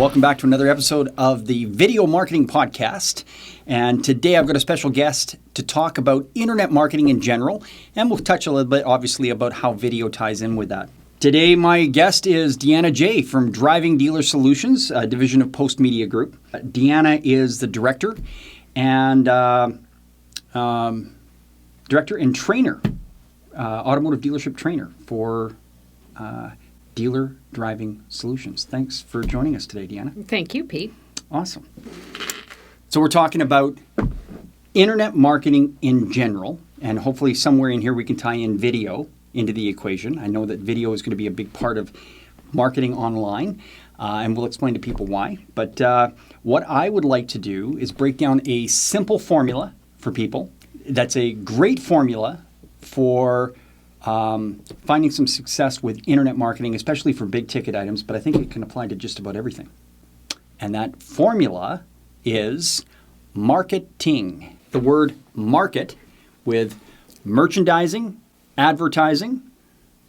Welcome back to another episode of the Video Marketing Podcast. And today I've got a special guest to talk about internet marketing in general. And we'll touch a little bit, obviously, about how video ties in with that. Today, my guest is Deanna J. from Driving Dealer Solutions, a division of Post Media Group. Deanna is the director and trainer, automotive dealership trainer for Dealer Driving Solutions. Thanks for joining us today, Deanna. Thank you, Pete. Awesome. So we're talking about internet marketing in general, and hopefully somewhere in here we can tie in video into the equation. I know that video is going to be a big part of marketing online, and we'll explain to people why. But what I would like to do is break down a simple formula for people. That's a great formula for finding some success with internet marketing, especially for big ticket items, but I think it can apply to just about everything. And that formula is marketing. The word market with merchandising, advertising,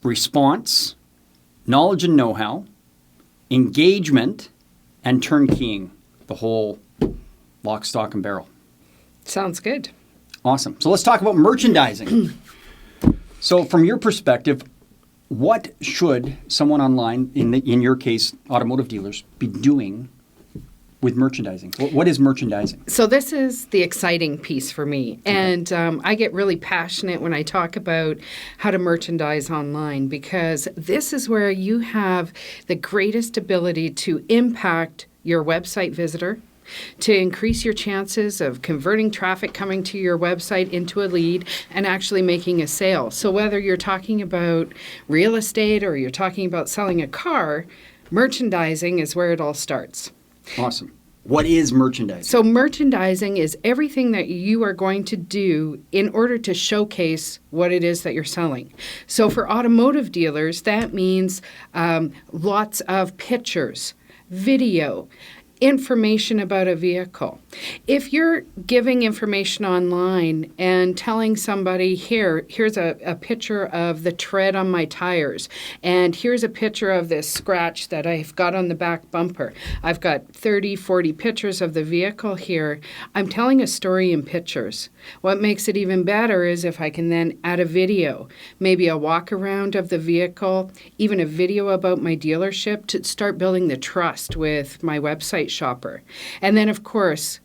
response, knowledge and know-how, engagement, and turnkeying. The whole lock, stock, and barrel. Sounds good. Awesome. So let's talk about merchandising. So from your perspective, what should someone online, in your case, automotive dealers, be doing with merchandising? What is merchandising? So this is the exciting piece for me. Okay. And I get really passionate when I talk about how to merchandise online, because this is where you have the greatest ability to impact your website visitor, to increase your chances of converting traffic coming to your website into a lead and actually making a sale. So whether you're talking about real estate or you're talking about selling a car, merchandising is where it all starts. Awesome. What is merchandising? So merchandising is everything that you are going to do in order to showcase what it is that you're selling. So for automotive dealers, that means lots of pictures, video, information about a vehicle. If you're giving information online and telling somebody, here's a picture of the tread on my tires, and here's a picture of this scratch that I've got on the back bumper. I've got 30, 40 pictures of the vehicle here. I'm telling a story in pictures. What makes it even better is if I can then add a video, maybe a walk around of the vehicle, even a video about my dealership to start building the trust with my website shopper. And then, of course,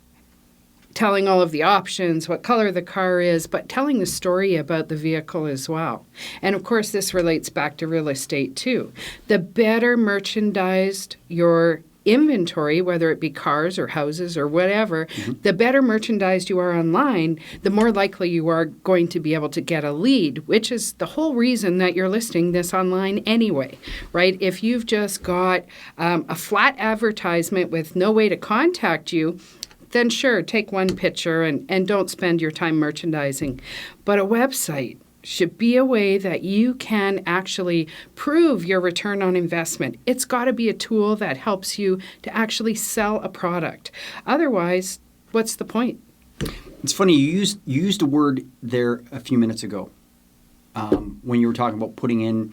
telling all of the options, what color the car is, but telling the story about the vehicle as well. And of course, this relates back to real estate too. The better merchandised your inventory, whether it be cars or houses or whatever, the better merchandised you are online, the more likely you are going to be able to get a lead, which is the whole reason that you're listing this online anyway, right? If you've just got a flat advertisement with no way to contact you, then sure, take one picture and don't spend your time merchandising. But a website should be a way that you can actually prove your return on investment. It's got to be a tool that helps you to actually sell a product. Otherwise, what's the point? It's funny, you used a word there a few minutes ago when you were talking about putting in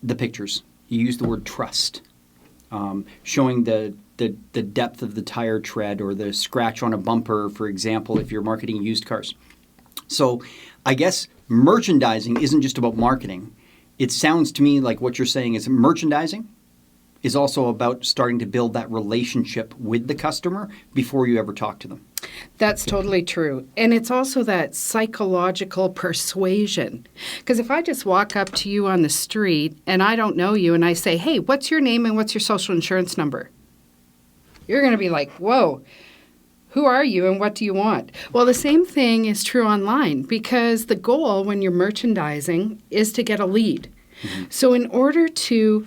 the pictures. You used the word trust, showing the depth of the tire tread or the scratch on a bumper, for example, if you're marketing used cars. So I guess merchandising isn't just about marketing. It sounds to me like what you're saying is merchandising is also about starting to build that relationship with the customer before you ever talk to them. That's totally true. And it's also that psychological persuasion. Because if I just walk up to you on the street and I don't know you and I say, hey, what's your name and what's your social insurance number? You're going to be like, whoa. Who are you and what do you want? Well, the same thing is true online, because the goal when you're merchandising is to get a lead. So in order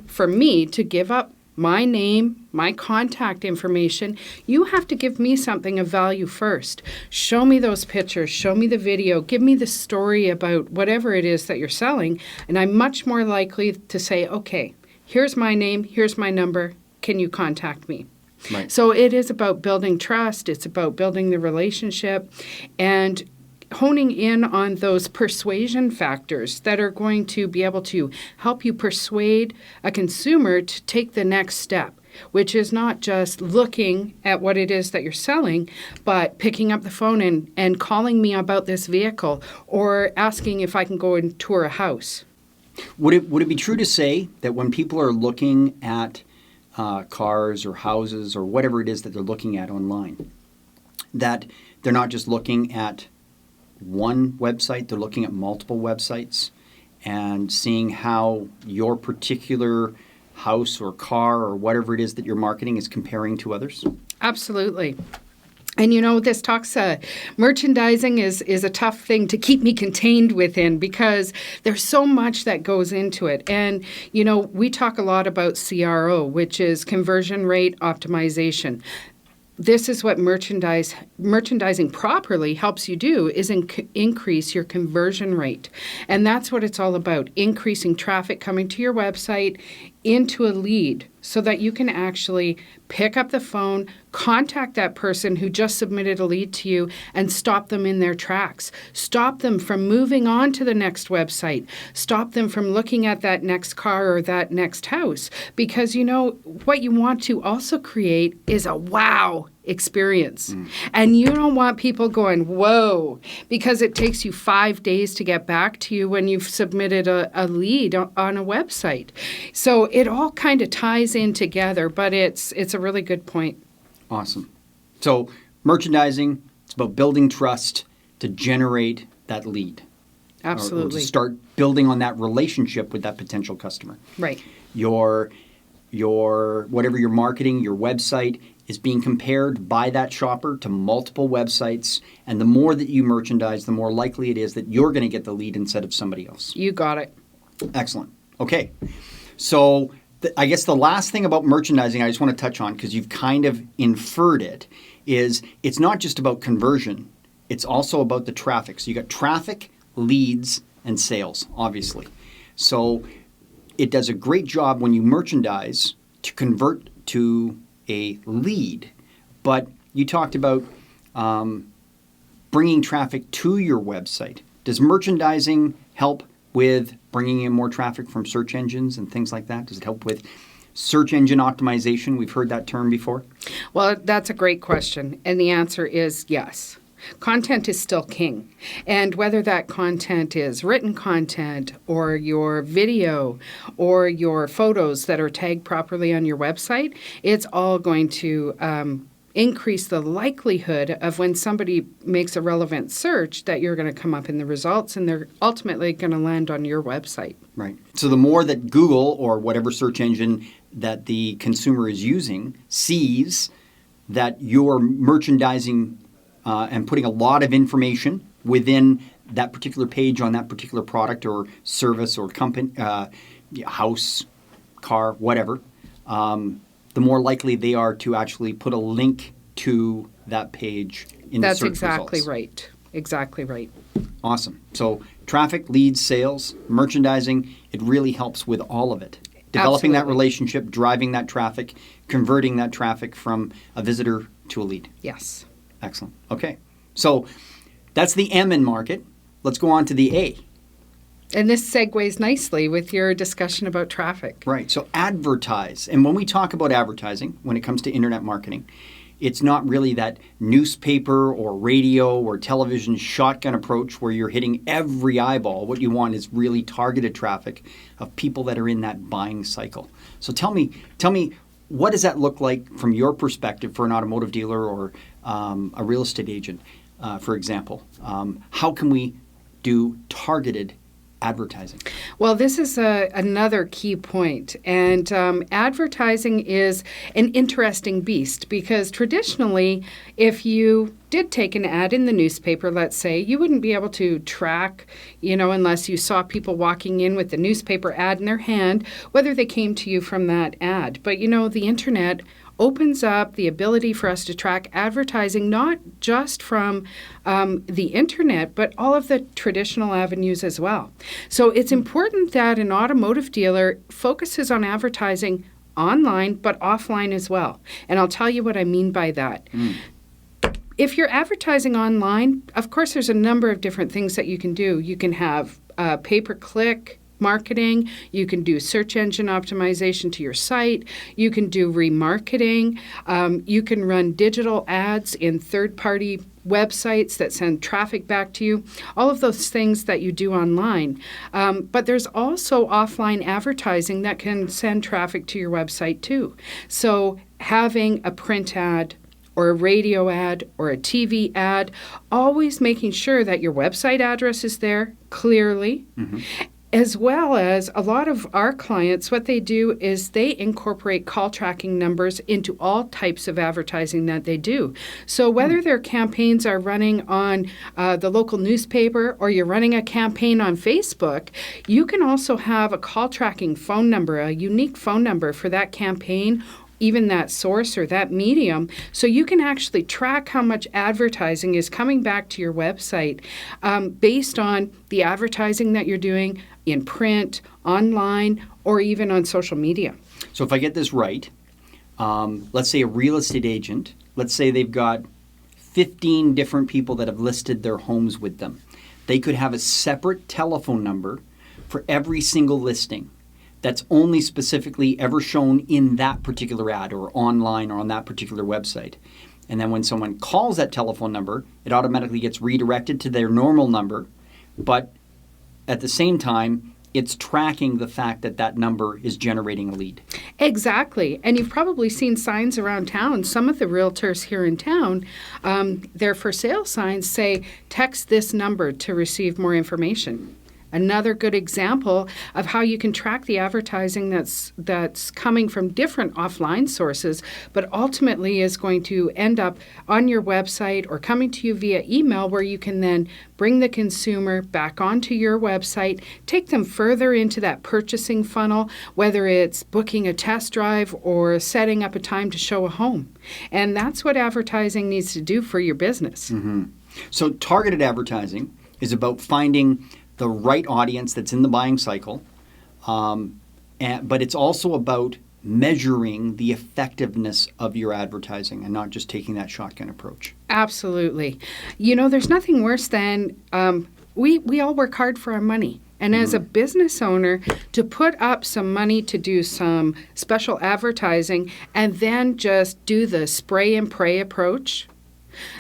for me to give up my name, my contact information, you have to give me something of value first. Show me those pictures, show me the video, give me the story about whatever it is that you're selling, and I'm much more likely to say, okay, here's my name, here's my number, can you contact me? Right. So it is about building trust. It's about building the relationship and honing in on those persuasion factors that are going to be able to help you persuade a consumer to take the next step. which is not just looking at what it is that you're selling, but picking up the phone and calling me about this vehicle or asking if I can go and tour a house. Would it be true to say that when people are looking at cars or houses or whatever it is that they're looking at online, that they're not just looking at one website, they're looking at multiple websites and seeing how your particular house or car or whatever it is that you're marketing is comparing to others? Absolutely. And this talks, merchandising is a tough thing to keep me contained within because there's so much that goes into it. And, we talk a lot about CRO, which is conversion rate optimization. This is what merchandising properly helps you do is increase your conversion rate. And that's what it's all about, increasing traffic coming to your website into a lead so that you can actually pick up the phone, contact that person who just submitted a lead to you and stop them in their tracks. Stop them from moving on to the next website. Stop them from looking at that next car or that next house. Because what you want to also create is a wow experience. And you don't want people going, whoa, because it takes you 5 days to get back to you when you've submitted a lead on a website. So it all kind of ties in together, but it's a really good point. Awesome. So merchandising, it's about building trust to generate that lead. Absolutely. Or to start building on that relationship with that potential customer. Right. Your whatever you're marketing, your website is being compared by that shopper to multiple websites. And the more that you merchandise, the more likely it is that you're going to get the lead instead of somebody else. You got it. Excellent. Okay. So I guess the last thing about merchandising I just want to touch on, because you've kind of inferred it, is it's not just about conversion. It's also about the traffic. So you got traffic, leads, and sales, obviously. So it does a great job when you merchandise to convert to a lead. But you talked about bringing traffic to your website. Does merchandising help with bringing in more traffic from search engines and things like that? Does it help with search engine optimization? We've heard that term before. Well, that's a great question. And the answer is yes. Content is still king. And whether that content is written content or your video or your photos that are tagged properly on your website, it's all going to increase the likelihood of when somebody makes a relevant search that you're going to come up in the results and they're ultimately going to land on your website. Right. So the more that Google or whatever search engine that the consumer is using sees that you're merchandising and putting a lot of information within that particular page on that particular product or service or company, house, car, whatever, the more likely they are to actually put a link to that page in the search results. That's exactly right. Exactly right. Awesome. So traffic, leads, sales, merchandising, it really helps with all of it. Developing that relationship, driving that traffic, converting that traffic from a visitor to a lead. Yes. Excellent. Okay. So that's the M in market. Let's go on to the A. And this segues nicely with your discussion about traffic. Right. So advertise. And when we talk about advertising, when it comes to internet marketing, it's not really that newspaper or radio or television shotgun approach where you're hitting every eyeball. What you want is really targeted traffic of people that are in that buying cycle. So tell me, what does that look like from your perspective for an automotive dealer or a real estate agent, for example? How can we do targeted advertising? Well, this is another key point. And advertising is an interesting beast because traditionally, if you did take an ad in the newspaper, let's say, you wouldn't be able to track, unless you saw people walking in with the newspaper ad in their hand, whether they came to you from that ad. But, the internet opens up the ability for us to track advertising, not just from the internet, but all of the traditional avenues as well. So it's important that an automotive dealer focuses on advertising online, but offline as well. And I'll tell you what I mean by that. If you're advertising online, of course, there's a number of different things that you can do. You can have pay-per-click, marketing. You can do search engine optimization to your site. You can do remarketing. You can run digital ads in third-party websites that send traffic back to you, all of those things that you do online. But there's also offline advertising that can send traffic to your website too. So having a print ad or a radio ad or a TV ad, always making sure that your website address is there clearly. As well as a lot of our clients, what they do is they incorporate call tracking numbers into all types of advertising that they do. So whether their campaigns are running on the local newspaper or you're running a campaign on Facebook, you can also have a call tracking phone number, a unique phone number for that campaign, even that source or that medium, so you can actually track how much advertising is coming back to your website based on the advertising that you're doing in print, online, or even on social media. So if I get this right, let's say a real estate agent, let's say they've got 15 different people that have listed their homes with them. They could have a separate telephone number for every single listing that's only specifically ever shown in that particular ad or online or on that particular website. And then when someone calls that telephone number, it automatically gets redirected to their normal number, but at the same time, it's tracking the fact that that number is generating a lead. Exactly. And you've probably seen signs around town. Some of the realtors here in town, their for sale signs say, text this number to receive more information. Another good example of how you can track the advertising that's coming from different offline sources, but ultimately is going to end up on your website or coming to you via email, where you can then bring the consumer back onto your website, take them further into that purchasing funnel, whether it's booking a test drive or setting up a time to show a home. And that's what advertising needs to do for your business. So targeted advertising is about finding the right audience that's in the buying cycle, but it's also about measuring the effectiveness of your advertising and not just taking that shotgun approach. Absolutely. You know, there's nothing worse than we all work hard for our money. And as a business owner, to put up some money to do some special advertising and then just do the spray and pray approach,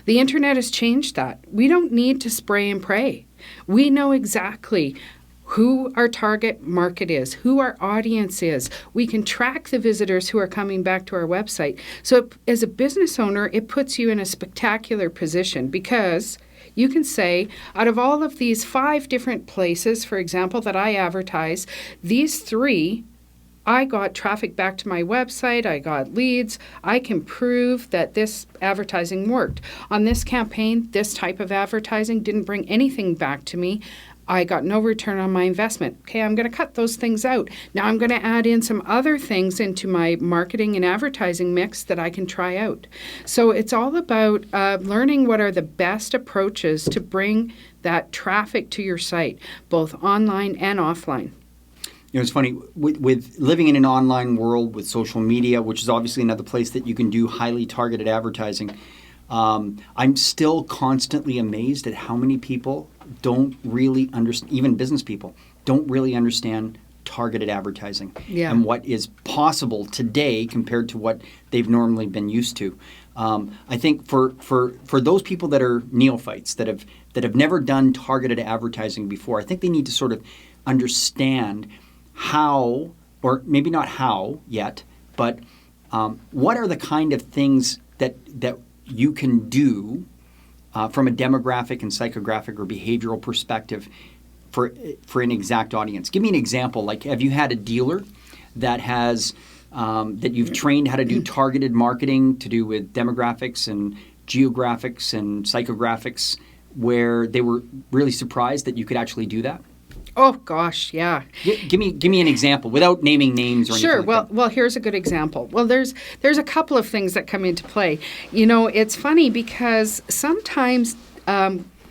the internet has changed that. We don't need to spray and pray. We know exactly who our target market is, who our audience is. We can track the visitors who are coming back to our website. So as a business owner, it puts you in a spectacular position, because you can say, out of all of these 5 different places, for example, that I advertise, these 3, I got traffic back to my website, I got leads, I can prove that this advertising worked. On this campaign, this type of advertising didn't bring anything back to me. I got no return on my investment. Okay, I'm going to cut those things out. Now I'm going to add in some other things into my marketing and advertising mix that I can try out. So it's all about learning what are the best approaches to bring that traffic to your site, both online and offline. You know, it's funny, with living in an online world with social media, which is obviously another place that you can do highly targeted advertising, I'm still constantly amazed at how many people don't really understand, even business people, don't really understand targeted advertising and what is possible today compared to what they've normally been used to. I think for those people that are neophytes, that have never done targeted advertising before, I think they need to sort of understand how, or maybe not how yet, but what are the kind of things that you can do from a demographic and psychographic or behavioral perspective for an exact audience. Give me an example. Like, have you had a dealer that has that you've trained how to do targeted marketing to do with demographics and geographics and psychographics, where they were really surprised that you could actually do that? Oh gosh, yeah. Give me an example without naming names or anything. Sure. Like that. Well, here's a good example. Well, there's a couple of things that come into play. You know, it's funny because sometimes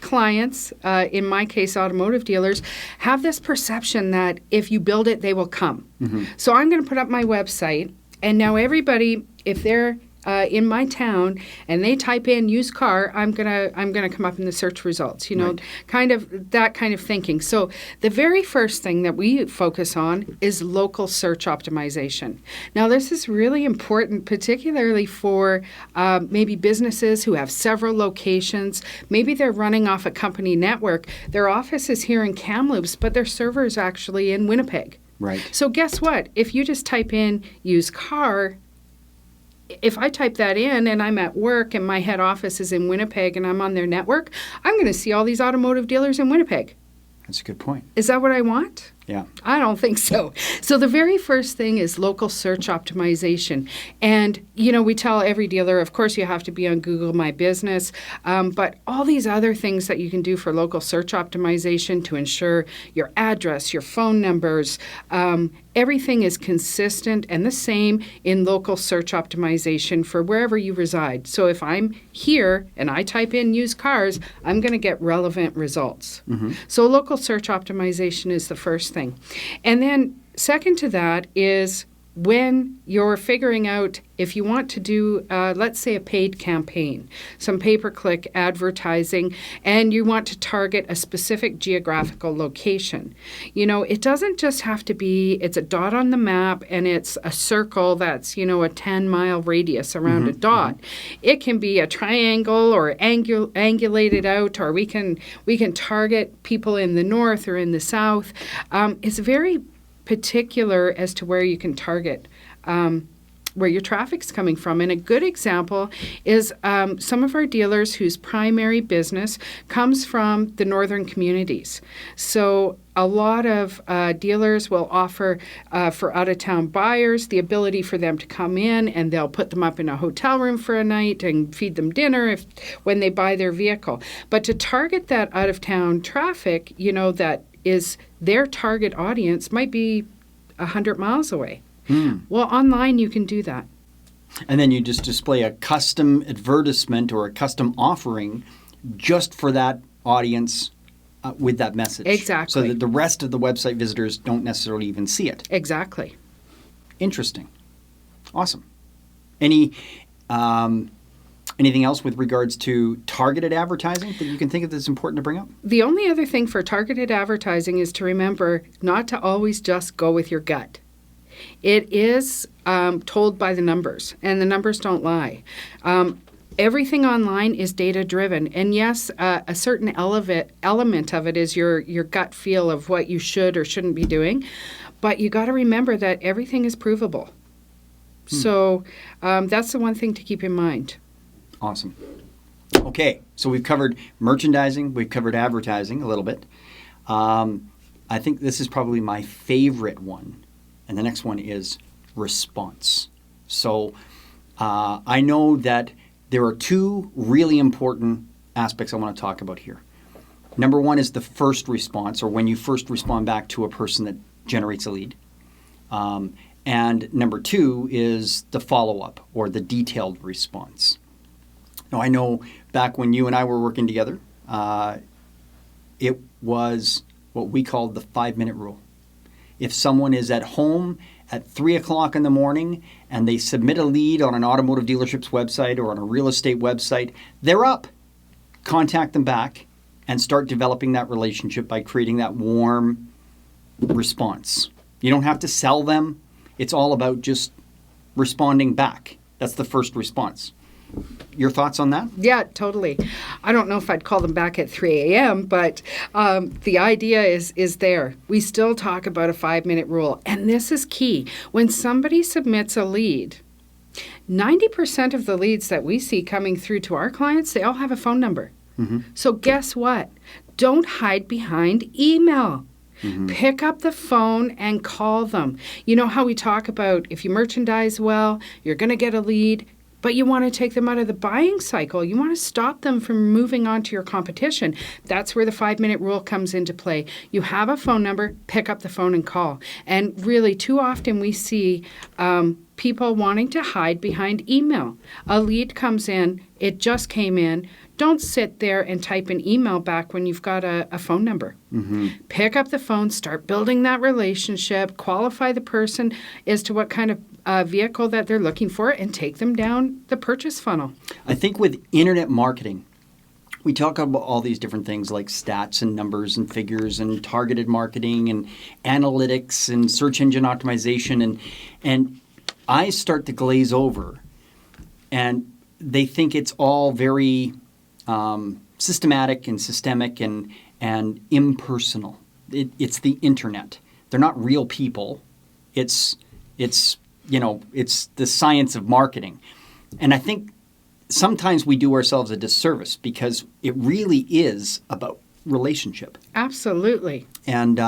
clients, in my case, automotive dealers, have this perception that if you build it, they will come. So I'm going to put up my website, and now everybody, if they're in my town and they type in used car, I'm gonna come up in the search results. Right. Kind of that kind of thinking. So the very first thing that we focus on is local search optimization. Now this is really important, particularly for maybe businesses who have several locations. Maybe they're running off a company network. Their office is here in Kamloops, but their server is actually in Winnipeg. Right. So guess what? If you just type in used car, if I type that in and I'm at work and my head office is in Winnipeg and I'm on their network, I'm going to see all these automotive dealers in Winnipeg. That's a good point. Is that what I want? Yeah. I don't think so. So the very first thing is local search optimization. And, we tell every dealer, of course, you have to be on Google My Business, but all these other things that you can do for local search optimization to ensure your address, your phone numbers, everything is consistent and the same in local search optimization for wherever you reside. So if I'm here and I type in used cars, I'm going to get relevant results. Mm-hmm. So local search optimization is the first thing. And then second to that is when you're figuring out if you want to do, let's say, a paid campaign, some pay-per-click advertising, and you want to target a specific geographical location. It doesn't just have to be, it's a dot on the map and it's a circle that's, a 10-mile radius around a dot. Mm-hmm. It can be a triangle or angulated out, or we can target people in the north or in the south. It's very particular as to where you can target where your traffic's coming from. And a good example is some of our dealers whose primary business comes from the northern communities. So a lot of dealers will offer for out-of-town buyers the ability for them to come in and they'll put them up in a hotel room for a night and feed them dinner when they buy their vehicle. But to target that out-of-town traffic, that is their target audience might be 100 miles away. Well, online you can do that. And then you just display a custom advertisement or a custom offering just for that audience with that message. Exactly. So that the rest of the website visitors don't necessarily even see it. Exactly. Interesting. Awesome. Anything else with regards to targeted advertising that you can think of that's important to bring up? The only other thing for targeted advertising is to remember not to always just go with your gut. It is told by the numbers, and the numbers don't lie. Everything online is data-driven, and yes, a certain element of it is your gut feel of what you should or shouldn't be doing, but you got to remember that everything is provable. So that's the one thing to keep in mind. Awesome. Okay, so we've covered merchandising, we've covered advertising a little bit. I think this is probably my favorite one, and the next one is response. So I know that there are two really important aspects I want to talk about here. Number one is the first response, or when you first respond back to a person that generates a lead. And number two is the follow-up, or the detailed response. Now, I know back when you and I were working together, it was what we called the 5-minute rule. If someone is at home at 3 o'clock in the morning and they submit a lead on an automotive dealership's website or on a real estate website, they're up. Contact them back and start developing that relationship by creating that warm response. You don't have to sell them. It's all about just responding back. That's the first response. Your thoughts on that? Yeah, totally. I don't know if I'd call them back at 3 a.m., but the idea is there. We still talk about a 5-minute rule, and this is key. When somebody submits a lead, 90% of the leads that we see coming through to our clients, they all have a phone number. Mm-hmm. So guess what? Don't hide behind email. Mm-hmm. Pick up the phone and call them. You know how we talk about if you merchandise well, you're going to get a lead, but you want to take them out of the buying cycle. You want to stop them from moving on to your competition. That's where the 5-minute rule comes into play. You have a phone number, pick up the phone and call. And really, too often we see people wanting to hide behind email. A lead comes in, it just came in. Don't sit there and type an email back when you've got a phone number. Mm-hmm. Pick up the phone, start building that relationship, qualify the person as to what kind of a vehicle that they're looking for and take them down the purchase funnel. I think with internet marketing, we talk about all these different things like stats and numbers and figures and targeted marketing and analytics and search engine optimization, and I start to glaze over, and they think it's all very systematic and systemic and impersonal. It's the internet. They're not real people. It's the science of marketing, and I think sometimes we do ourselves a disservice because it really is about relationship. Absolutely. And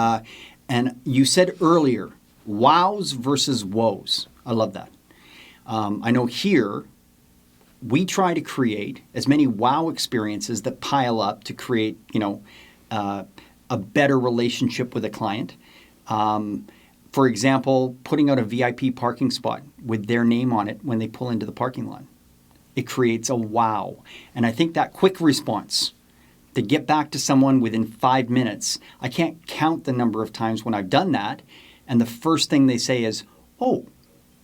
you said earlier, wows versus woes. I love that. I know here we try to create as many wow experiences that pile up to create, a better relationship with a client. For example, putting out a VIP parking spot with their name on it when they pull into the parking lot. It creates a wow. And I think that quick response to get back to someone within 5 minutes, I can't count the number of times when I've done that. And the first thing they say is, oh,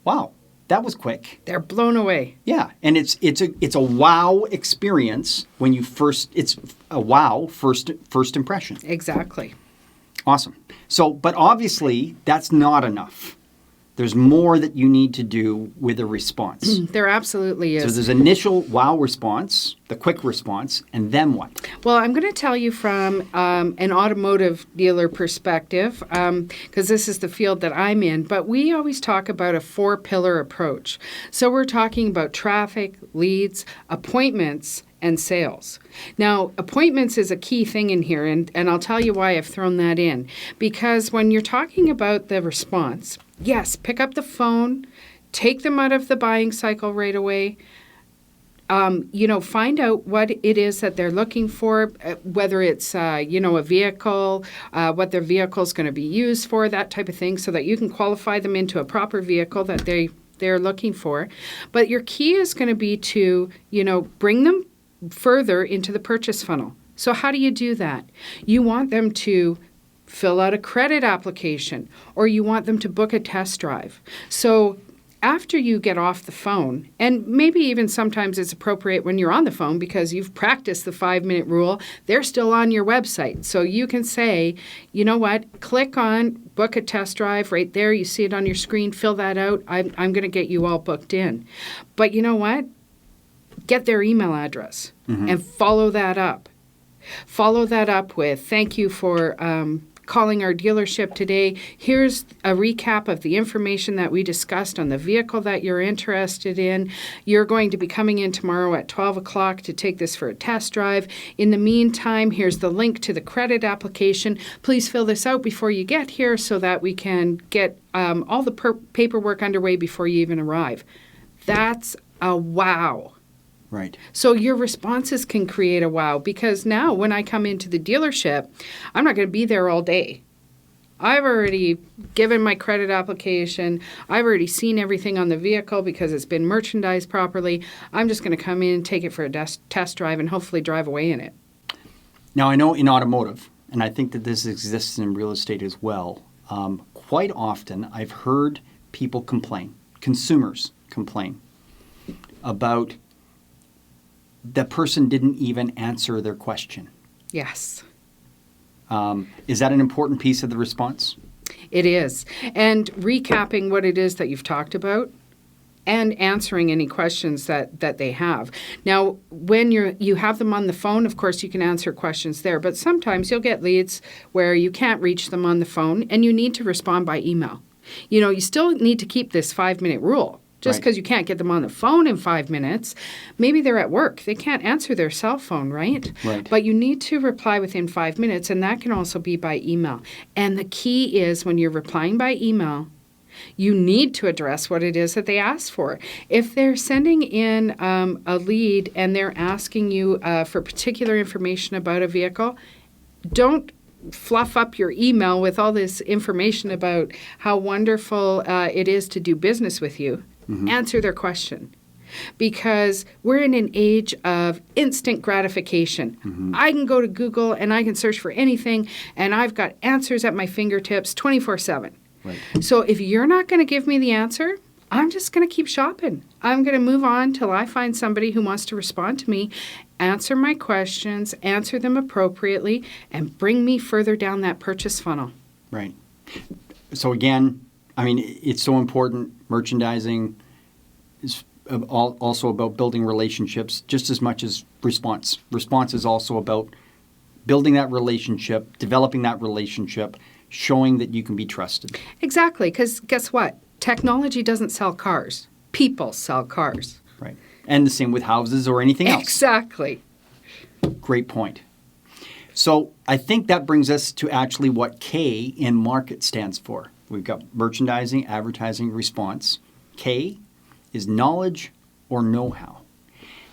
wow, that was quick. They're blown away. Yeah. And it's a wow experience when it's a wow first impression. Exactly. Awesome. So, but obviously that's not enough. There's more that you need to do with a response. There absolutely is. So there's initial wow response, the quick response, and then what? Well, I'm going to tell you from an automotive dealer perspective, because this is the field that I'm in, but we always talk about a 4-pillar approach. So we're talking about traffic, leads, appointments, and sales. Now, appointments is a key thing in here, and I'll tell you why I've thrown that in. Because when you're talking about the response, yes, pick up the phone, take them out of the buying cycle right away. Find out what it is that they're looking for, whether it's, a vehicle, what their vehicle is going to be used for, that type of thing, so that you can qualify them into a proper vehicle that they're looking for. But your key is going to be to, bring them further into the purchase funnel. So how do you do that? You want them to fill out a credit application, or you want them to book a test drive. So after you get off the phone, and maybe even sometimes it's appropriate when you're on the phone because you've practiced the 5-minute rule, they're still on your website. So you can say, you know what, click on book a test drive right there. You see it on your screen, fill that out. I'm going to get you all booked in. But you know what? Get their email address and follow that up. Follow that up with, thank you for calling our dealership today. Here's a recap of the information that we discussed on the vehicle that you're interested in. You're going to be coming in tomorrow at 12 o'clock to take this for a test drive. In the meantime, here's the link to the credit application. Please fill this out before you get here so that we can get all the paperwork underway before you even arrive. That's a wow. Right. So your responses can create a wow, because now when I come into the dealership, I'm not going to be there all day. I've already given my credit application. I've already seen everything on the vehicle because it's been merchandised properly. I'm just going to come in, take it for a test drive, and hopefully drive away in it. Now, I know in automotive, and I think that this exists in real estate as well, quite often I've heard people complain, consumers complain, about the person didn't even answer their question. Yes. Is that an important piece of the response? It is. And recapping what it is that you've talked about and answering any questions that they have. Now, when you have them on the phone, of course, you can answer questions there. But sometimes you'll get leads where you can't reach them on the phone and you need to respond by email. You still need to keep this 5-minute rule. Just because you can't get them on the phone in 5 minutes, maybe they're at work. They can't answer their cell phone, right? But you need to reply within 5 minutes, and that can also be by email. And the key is when you're replying by email, you need to address what it is that they asked for. If they're sending in a lead and they're asking you for particular information about a vehicle, don't fluff up your email with all this information about how wonderful it is to do business with you. Answer their question, because we're in an age of instant gratification. I can go to Google and I can search for anything, and I've got answers at my fingertips 24/7. So if you're not going to give me the answer, I'm just going to keep shopping. I'm going to move on till I find somebody who wants to respond to me, answer my questions, answer them appropriately, and bring me further down that purchase funnel. Right. So again, I mean, it's so important. Merchandising is also about building relationships just as much as response. Response is also about building that relationship, developing that relationship, showing that you can be trusted. Exactly, because guess what? Technology doesn't sell cars. People sell cars. Right. And the same with houses or anything else. Exactly. Great point. So I think that brings us to actually what K in market stands for. We've got merchandising, advertising, response. K is knowledge or know-how.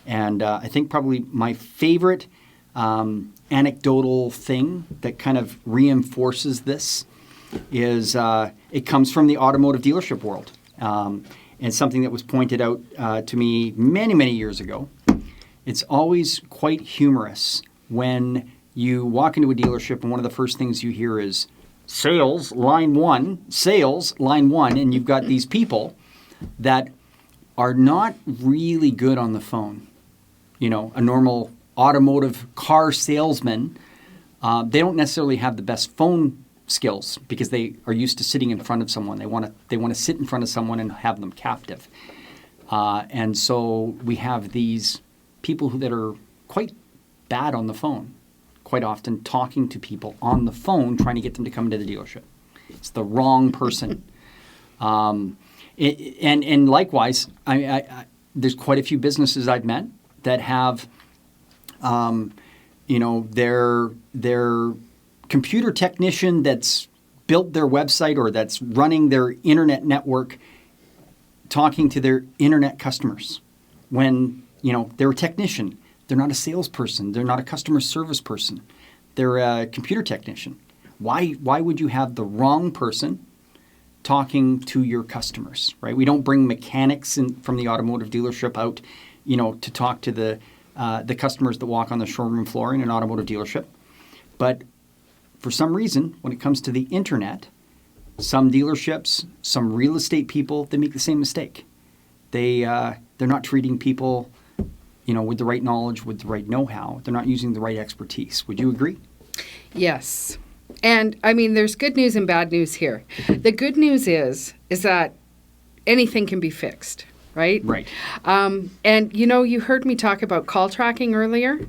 And I think probably my favorite anecdotal thing that kind of reinforces this is it comes from the automotive dealership world. And something that was pointed out to me many, many years ago. It's always quite humorous when you walk into a dealership and one of the first things you hear is sales, line one, and you've got these people that are not really good on the phone. You know, a normal automotive car salesman, they don't necessarily have the best phone skills because they are used to sitting in front of someone. They want to sit in front of someone and have them captive. And so we have these people that are quite bad on the phone, quite often talking to people on the phone, trying to get them to come into the dealership. It's the wrong person. And likewise, I there's quite a few businesses I've met that have, their computer technician that's built their website or that's running their internet network talking to their internet customers when, they're a technician. They're not a salesperson. They're not a customer service person. They're a computer technician. Why would you have the wrong person talking to your customers, right? We don't bring mechanics from the automotive dealership out, to talk to the customers that walk on the showroom floor in an automotive dealership. But for some reason, when it comes to the internet, some dealerships, some real estate people, they make the same mistake. They're not treating people, with the right knowledge, with the right know-how. They're not using the right expertise. Would you agree? Yes. And I mean, there's good news and bad news here. The good news is that anything can be fixed, right? Right. And you heard me talk about call tracking earlier.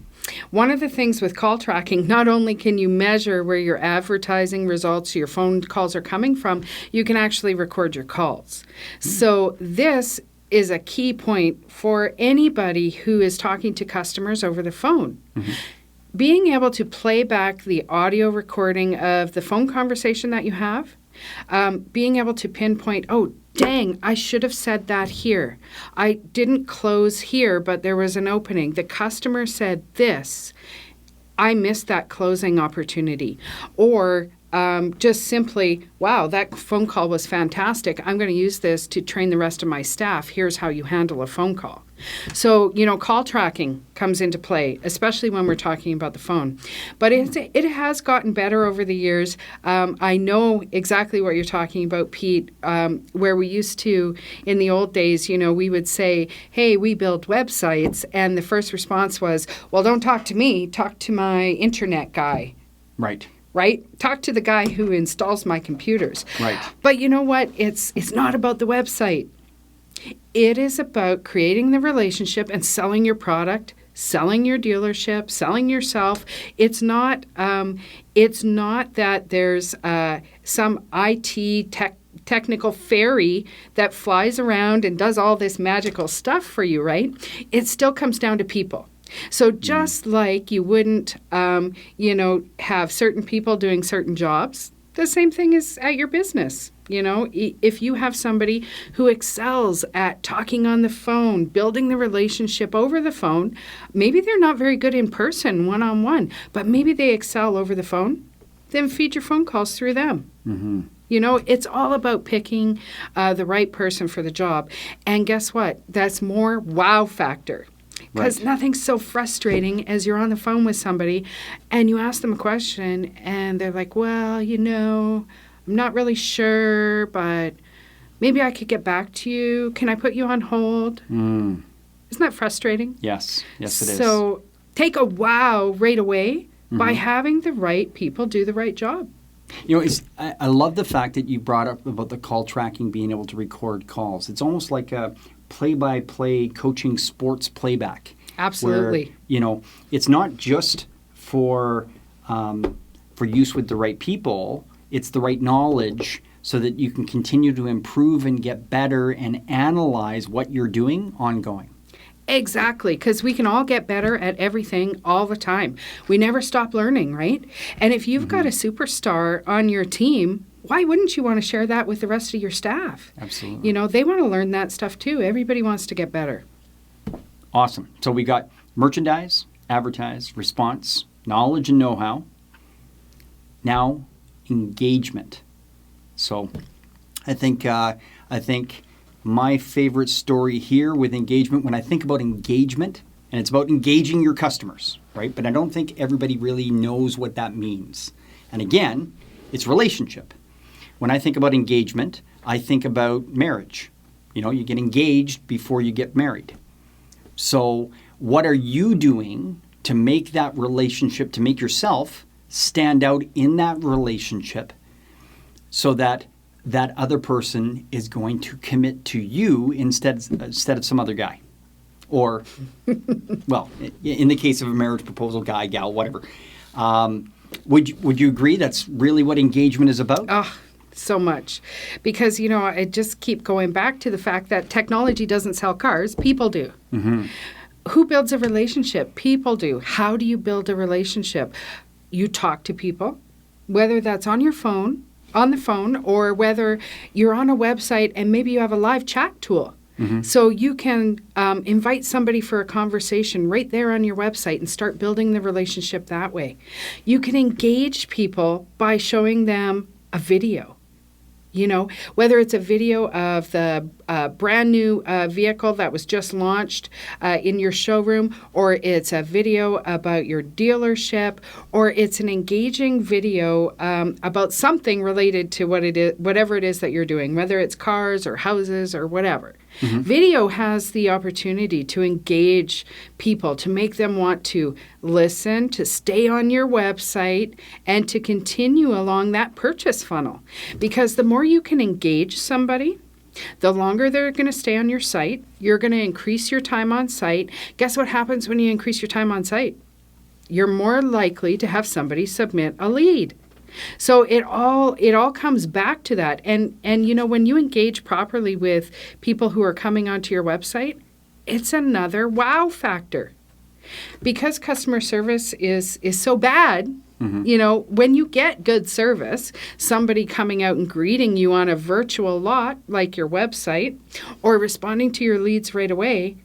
One of the things with call tracking, not only can you measure where your advertising results, your phone calls are coming from, you can actually record your calls. So this is a key point for anybody who is talking to customers over the phone. Mm-hmm. Being able to play back the audio recording of the phone conversation that you have, being able to pinpoint, oh, dang, I should have said that here. I didn't close here, but there was an opening. The customer said this. I missed that closing opportunity. Or just simply, wow, that phone call was fantastic. I'm going to use this to train the rest of my staff. Here's how you handle a phone call. So, call tracking comes into play, especially when we're talking about the phone. But it has gotten better over the years. I know exactly what you're talking about, Pete, where we used to, in the old days, we would say, hey, we build websites. And the first response was, well, don't talk to me. Talk to my internet guy. Right. Right? Talk to the guy who installs my computers. Right. But you know what? It's not about the website. It is about creating the relationship and selling your product, selling your dealership, selling yourself. It's not that there's some IT technical fairy that flies around and does all this magical stuff for you, right? It still comes down to people. So just like you wouldn't, have certain people doing certain jobs, the same thing is at your business. If you have somebody who excels at talking on the phone, building the relationship over the phone, maybe they're not very good in person, one-on-one, but maybe they excel over the phone, then feed your phone calls through them. Mm-hmm. It's all about picking the right person for the job. And guess what? That's more wow factor. Because nothing's so frustrating as you're on the phone with somebody and you ask them a question and they're like, well, I'm not really sure, but maybe I could get back to you. Can I put you on hold? Isn't that frustrating? Yes. Yes, it is. So take a wow right away by having the right people do the right job. You know, I love the fact that you brought up about the call tracking, being able to record calls. It's almost like a play-by-play coaching sports playback. Absolutely. Where, you know, it's not just for use with the right people. It's the right knowledge so that you can continue to improve and get better and analyze what you're doing ongoing. Exactly, because we can all get better at everything all the time. We never stop learning, right? And if you've got a superstar on your team, why wouldn't you want to share that with the rest of your staff? Absolutely. You know, they want to learn that stuff too. Everybody wants to get better. Awesome. So we got merchandise, advertise, response, knowledge and know-how. Now, engagement. So I think my favorite story here with engagement, when I think about engagement, and it's about engaging your customers, right? But I don't think everybody really knows what that means. And again, it's relationship. When I think about engagement, I think about marriage. You know, you get engaged before you get married. So what are you doing to make that relationship, to make yourself stand out in that relationship so that that other person is going to commit to you instead of some other guy? Or, well, in the case of a marriage proposal, guy, gal, whatever. Would you agree that's really what engagement is about? Oh, so much. Because, you know, I just keep going back to the fact that technology doesn't sell cars, people do. Who builds a relationship? People do. How do you build a relationship? You talk to people, whether that's on the phone, or whether you're on a website and maybe you have a live chat tool. So you can invite somebody for a conversation right there on your website and start building the relationship that way. You can engage people by showing them a video. You know, whether it's a video of the brand new vehicle that was just launched in your showroom, or it's a video about your dealership, or it's an engaging video about something related to whatever it is that you're doing, whether it's cars or houses or whatever. Video has the opportunity to engage people, to make them want to listen, to stay on your website, and to continue along that purchase funnel. Because the more you can engage somebody, the longer they're going to stay on your site. You're going to increase your time on site. Guess what happens when you increase your time on site? You're more likely to have somebody submit a lead. So it all comes back to that. And you know, when you engage properly with people who are coming onto your website, it's another wow factor. Because customer service is so bad, you know, when you get good service, somebody coming out and greeting you on a virtual lot like your website, or responding to your leads right away,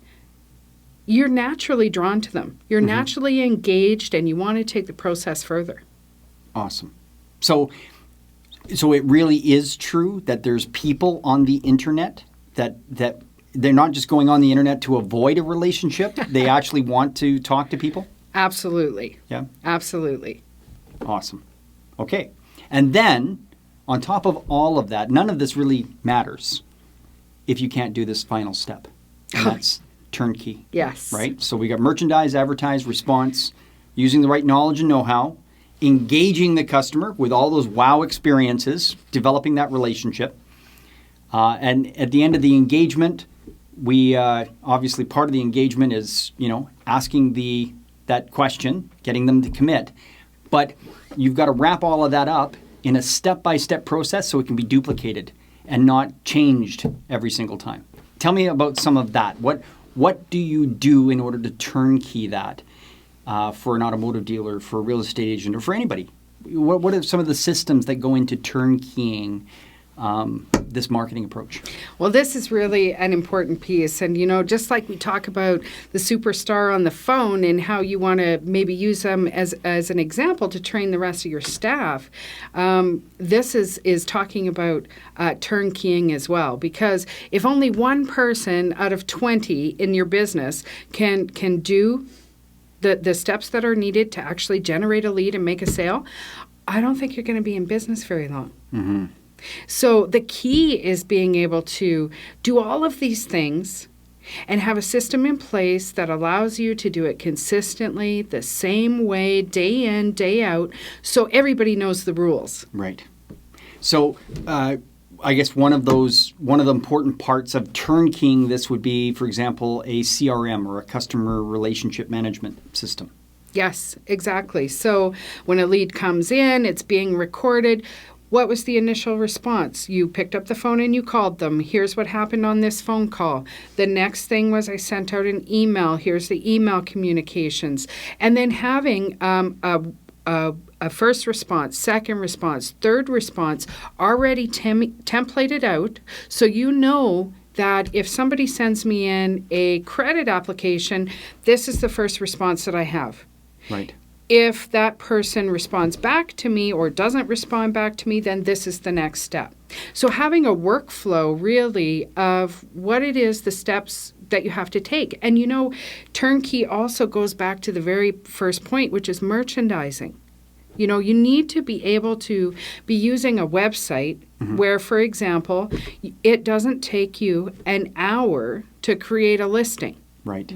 you're naturally drawn to them. You're naturally engaged, and you want to take the process further. Awesome. So it really is true that there's people on the internet that they're not just going on the internet to avoid a relationship. They actually want to talk to people? Absolutely. Yeah? Absolutely. Awesome. Okay. And then, on top of all of that, none of this really matters if you can't do this final step. And that's turnkey. Yes. Right? So we got merchandise, advertise, response, using the right knowledge and know-how, engaging the customer with all those wow experiences, developing that relationship. And at the end of the engagement, we obviously part of the engagement is, you know, asking that question, getting them to commit. But you've got to wrap all of that up in a step-by-step process so it can be duplicated and not changed every single time. Tell me about some of that. What do you do in order to turnkey that for an automotive dealer, for a real estate agent, or for anybody? What are some of the systems that go into turnkeying this marketing approach? Well, this is really an important piece. And, you know, just like we talk about the superstar on the phone and how you want to maybe use them as an example to train the rest of your staff, this is talking about turnkeying as well. Because if only one person out of 20 in your business can do the steps that are needed to actually generate a lead and make a sale, I don't think you're going to be in business very long. So the key is being able to do all of these things and have a system in place that allows you to do it consistently, the same way, day in, day out, so everybody knows the rules. Right. So I guess one of the important parts of turnkeying this would be, for example, a CRM or a customer relationship management system. Yes, exactly. So when a lead comes in, it's being recorded. What was the initial response? You picked up the phone and you called them. Here's what happened on this phone call. The next thing was I sent out an email. Here's the email communications. And then having a first response, second response, third response already templated out, so you know that if somebody sends me in a credit application, this is the first response that I have. Right. If that person responds back to me or doesn't respond back to me, then this is the next step. So having a workflow really of what it is, the steps that you have to take. And turnkey also goes back to the very first point, which is merchandising. You need to be able to be using a website where, for example, it doesn't take you an hour to create a listing. Right.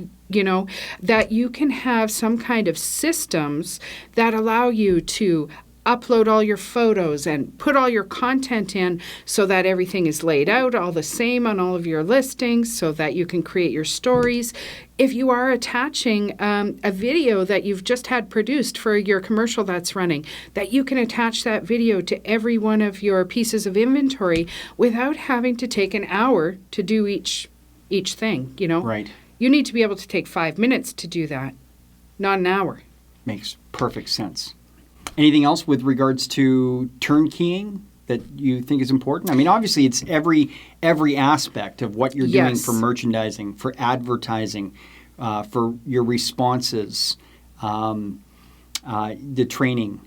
That you can have some kind of systems that allow you to upload all your photos and put all your content in so that everything is laid out all the same on all of your listings so that you can create your stories. If you are attaching a video that you've just had produced for your commercial that's running, that you can attach that video to every one of your pieces of inventory without having to take an hour to do each thing, Right. You need to be able to take 5 minutes to do that, not an hour. Makes perfect sense. Anything else with regards to turnkeying that you think is important? I mean, obviously, it's every aspect of what you're doing for merchandising, for advertising, for your responses, the training,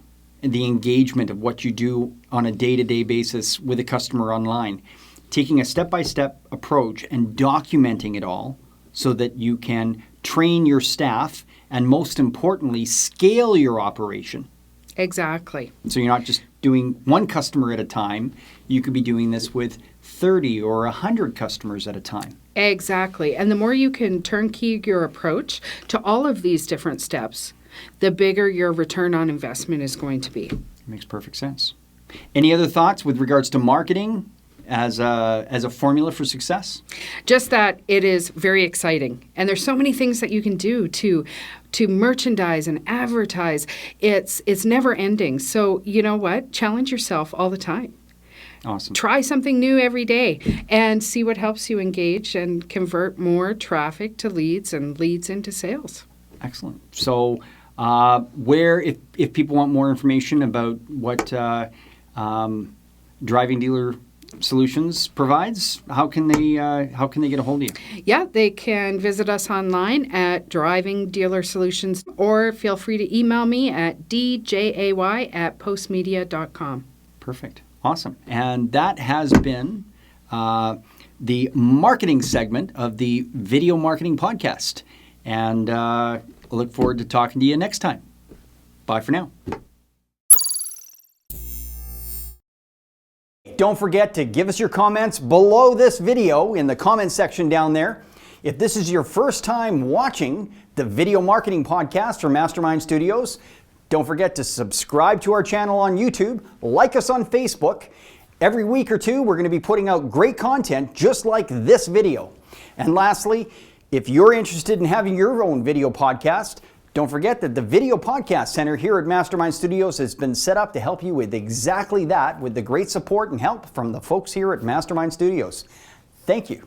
and the engagement of what you do on a day-to-day basis with a customer online. Taking a step-by-step approach and documenting it all so that you can train your staff and, most importantly, scale your operation. Exactly. So you're not just doing one customer at a time. You could be doing this with 30 or 100 customers at a time. Exactly. And the more you can turnkey your approach to all of these different steps, the bigger your return on investment is going to be. Makes perfect sense. Any other thoughts with regards to marketing as a formula for success? Just that it is very exciting. And there's so many things that you can do to merchandise and advertise. It's never ending. So you know what? Challenge yourself all the time. Awesome. Try something new every day and see what helps you engage and convert more traffic to leads and leads into sales. Excellent. So where, if people want more information about what Driving Dealer Solutions provides, how can they get a hold of you? Yeah, they can visit us online at Driving Dealer Solutions, or feel free to email me at djay@postmedia.com. Perfect. Awesome. And that has been the marketing segment of the Video Marketing Podcast. And I look forward to talking to you next time. Bye for now. Don't forget to give us your comments below this video in the comment section down there. If this is your first time watching the Video Marketing Podcast from Mastermind Studios, don't forget to subscribe to our channel on YouTube, like us on Facebook. Every week or two, we're going to be putting out great content just like this video. And lastly, if you're interested in having your own video podcast, don't forget that the Video Podcast Center here at Mastermind Studios has been set up to help you with exactly that, with the great support and help from the folks here at Mastermind Studios. Thank you.